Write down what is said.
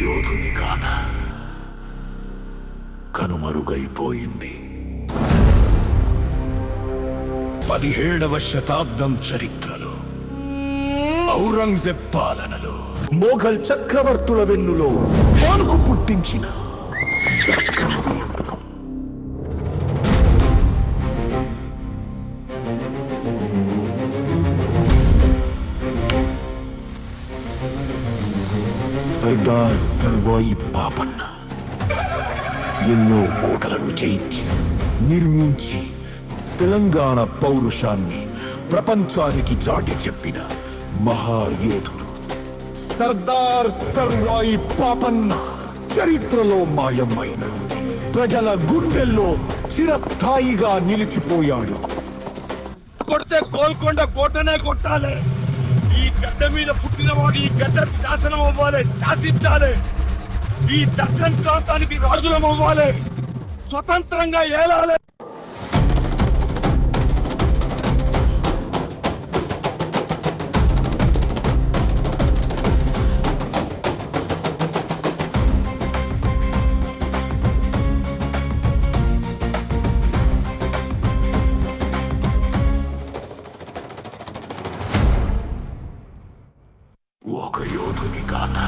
యోధుని గాథ కనుమరుగైపోయింది. 17వ శతాబ్దం చరిత్రలో ఔరంగజేబ్ పాలనలో మొఘల్ చక్రవర్తుల వెన్నులో పానుకు పుట్టించిన దక్కన్ వీరుడు. సర్దార్ సర్వాయి పాపన్న ఎన్నో కోటలను జయించి నిర్మించి తెలంగాణ పౌరుషాన్ని ప్రపంచానికి చాటి చెప్పిన మహాయోధుడు సర్దార్ సర్వాయి పాపన్న చరిత్రలో మాయమైన ప్రజల గుండెల్లో చిరస్థాయిగా నిలిచిపోయాడు. కొడితే గోల్కొండ కోటనే కొట్టాలి. ఈ గడ్డ మీద పుట్టినవాడు ఈ గడ్డ శాసనం అవ్వాలి, శాసించాలి. ఈ దక్కన్ ప్రాంతానికి రాజులం అవ్వాలి, స్వతంత్రంగా ఏలాలి. ఒక యోధుని గాథ